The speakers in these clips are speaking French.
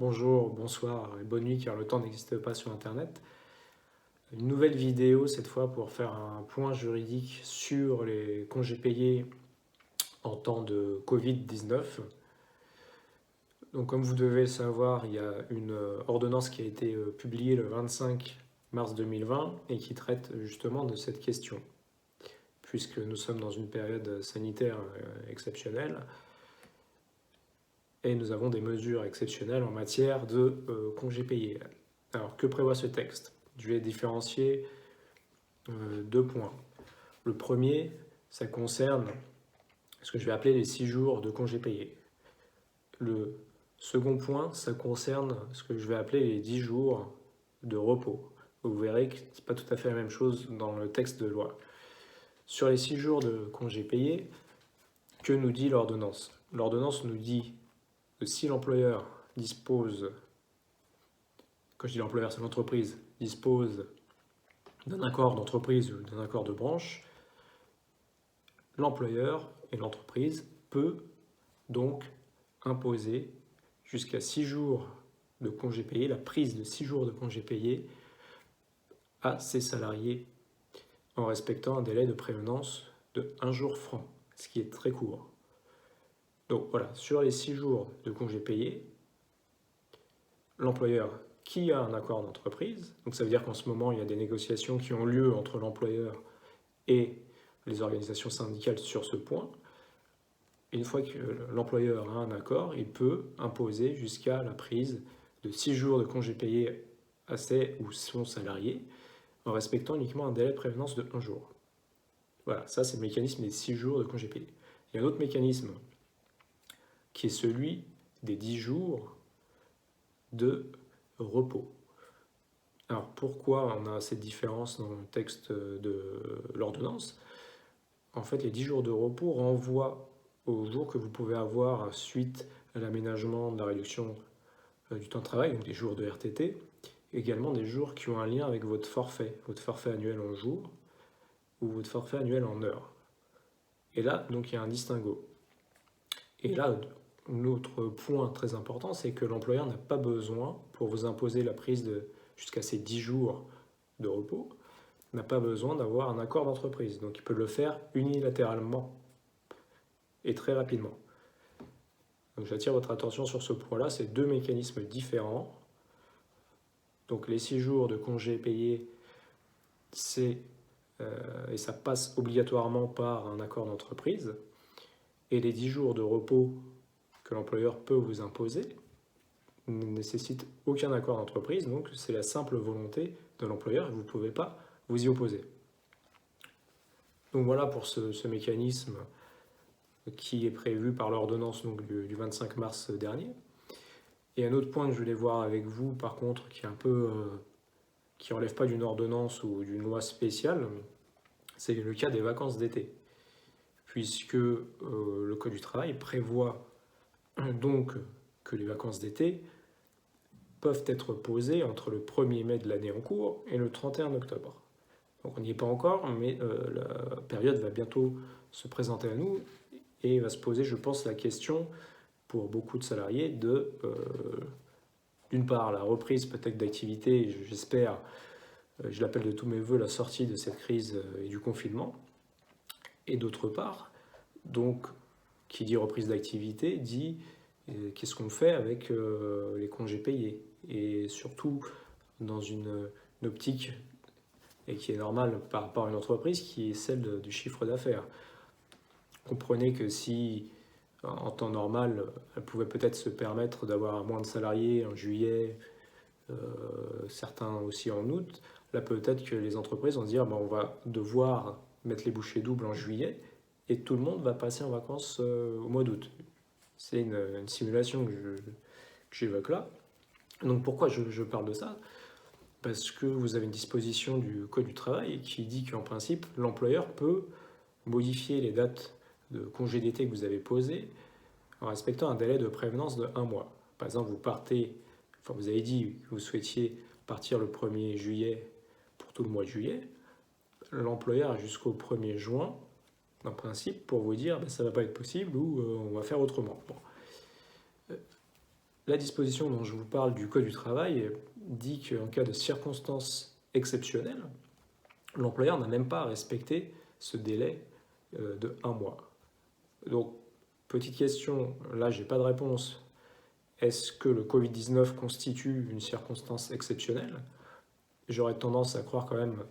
Bonjour, bonsoir et bonne nuit car le temps n'existe pas sur Internet. Une nouvelle vidéo cette fois pour faire un point juridique sur les congés payés en temps de Covid-19. Donc comme vous devez le savoir, il y a une ordonnance qui a été publiée le 25 mars 2020 et qui traite justement de cette question. Puisque nous sommes dans une période sanitaire exceptionnelle, et nous avons des mesures exceptionnelles en matière de congés payés. Alors, que prévoit ce texte? Je vais différencier deux points. Le premier, ça concerne ce que je vais appeler les 6 jours de congés payés. Le second point, ça concerne ce que je vais appeler les 10 jours de repos. Vous verrez que ce n'est pas tout à fait la même chose dans le texte de loi. Sur les 6 jours de congés payés, que nous dit l'ordonnance? L'ordonnance nous dit que si l'employeur dispose, quand je dis l'employeur, c'est l'entreprise, dispose d'un accord d'entreprise ou d'un accord de branche, l'employeur et l'entreprise peut donc imposer jusqu'à 6 jours de congés payés, la prise de 6 jours de congés payés à ses salariés en respectant un délai de prévenance de 1 jour franc, ce qui est très court. Donc voilà, sur les 6 jours de congés payés, l'employeur qui a un accord d'entreprise, donc ça veut dire qu'en ce moment il y a des négociations qui ont lieu entre l'employeur et les organisations syndicales sur ce point. Une fois que l'employeur a un accord, il peut imposer jusqu'à la prise de 6 jours de congés payés à ses ou son salarié en respectant uniquement un délai de prévenance de 1 jour. Voilà, ça c'est le mécanisme des 6 jours de congés payés. Il y a un autre mécanisme qui est celui des 10 jours de repos. Alors pourquoi on a cette différence dans le texte de l'ordonnance? En fait, les 10 jours de repos renvoient aux jours que vous pouvez avoir suite à l'aménagement de la réduction du temps de travail, donc des jours de RTT, également des jours qui ont un lien avec votre forfait annuel en jours ou votre forfait annuel en heures. Et là, donc, il y a un distinguo. Et là, l'autre point très important, c'est que l'employeur n'a pas besoin, pour vous imposer la prise de jusqu'à ces 10 jours de repos, n'a pas besoin d'avoir un accord d'entreprise. Donc il peut le faire unilatéralement et très rapidement. Donc j'attire votre attention sur ce point-là, c'est deux mécanismes différents. Donc les 6 jours de congés payés, et ça passe obligatoirement par un accord d'entreprise. Et les 10 jours de repos que l'employeur peut vous imposer ne nécessitent aucun accord d'entreprise, donc c'est la simple volonté de l'employeur et vous ne pouvez pas vous y opposer. Donc voilà pour ce mécanisme qui est prévu par l'ordonnance du 25 mars dernier. Et un autre point que je voulais voir avec vous, par contre, qui est un peu qui ne relève pas d'une ordonnance ou d'une loi spéciale, c'est le cas des vacances d'été, puisque le Code du travail prévoit donc que les vacances d'été peuvent être posées entre le 1er mai de l'année en cours et le 31 octobre. Donc on n'y est pas encore, mais la période va bientôt se présenter à nous et va se poser, je pense, la question pour beaucoup de salariés de, d'une part, la reprise peut-être d'activité, j'espère, je l'appelle de tous mes voeux, la sortie de cette crise et du confinement, et d'autre part, donc, qui dit reprise d'activité, dit qu'est-ce qu'on fait avec les congés payés, et surtout dans une optique et qui est normale par rapport à une entreprise qui est celle du chiffre d'affaires. Comprenez que si en temps normal, elle pouvait peut-être se permettre d'avoir moins de salariés en juillet, certains aussi en août, là peut-être que les entreprises vont se dire on va devoir mettre les bouchées doubles en juillet et tout le monde va passer en vacances au mois d'août. C'est une simulation que j'évoque là. Donc pourquoi je parle de ça? Parce que vous avez une disposition du Code du travail qui dit qu'en principe, l'employeur peut modifier les dates de congé d'été que vous avez posées en respectant un délai de prévenance de 1 mois. Par exemple, vous avez dit que vous souhaitiez partir le 1er juillet pour tout le mois de juillet. L'employeur a jusqu'au 1er juin, en principe, pour vous dire ça ne va pas être possible ou on va faire autrement. Bon. la disposition dont je vous parle du Code du travail dit qu'en cas de circonstances exceptionnelles, l'employeur n'a même pas à respecter ce délai de 1 mois. Donc, petite question, là j'ai pas de réponse. Est-ce que le Covid-19 constitue une circonstance exceptionnelle? J'aurais tendance à croire quand même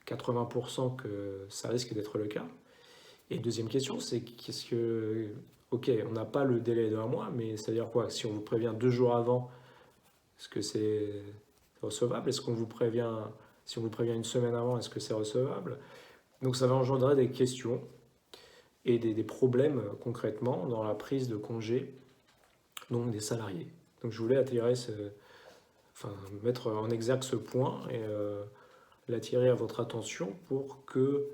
80% que ça risque d'être le cas. Et deuxième question, c'est qu'est-ce que... Ok, on n'a pas le délai de 1 mois, mais c'est-à-dire quoi? Si on vous prévient 2 jours avant, est-ce que c'est recevable? Est-ce qu'on vous prévient... Si on vous prévient une semaine avant, est-ce que c'est recevable? Donc ça va engendrer des questions et des problèmes concrètement dans la prise de congé donc des salariés. Donc je voulais mettre en exergue ce point et l'attirer à votre attention pour que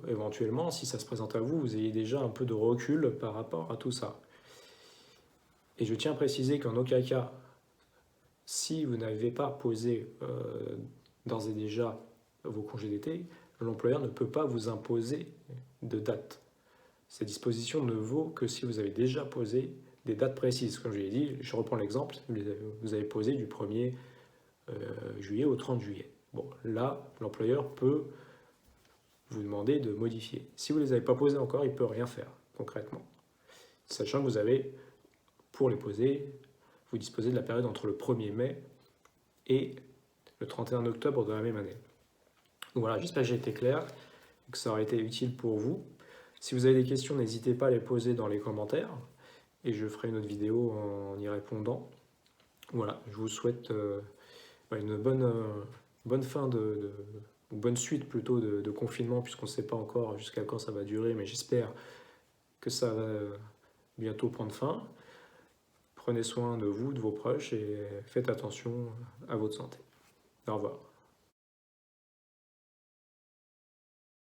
éventuellement, si ça se présente à vous, vous ayez déjà un peu de recul par rapport à tout ça. Et je tiens à préciser qu'en aucun cas, si vous n'avez pas posé d'ores et déjà vos congés d'été, l'employeur ne peut pas vous imposer de date. Cette disposition ne vaut que si vous avez déjà posé des dates précises. Comme je l'ai dit, je reprends l'exemple, vous avez posé du 1er juillet au 30 juillet. Bon, là, l'employeur peut vous demander de modifier. Si vous ne les avez pas posés encore, il ne peut rien faire, concrètement. Sachant que vous avez, pour les poser, vous disposez de la période entre le 1er mai et le 31 octobre de la même année. Donc voilà, j'espère que j'ai été clair, que ça aurait été utile pour vous. Si vous avez des questions, n'hésitez pas à les poser dans les commentaires et je ferai une autre vidéo en y répondant. Voilà, je vous souhaite une bonne fin ou bonne suite plutôt de confinement, puisqu'on ne sait pas encore jusqu'à quand ça va durer, mais j'espère que ça va bientôt prendre fin. Prenez soin de vous, de vos proches et faites attention à votre santé. Au revoir.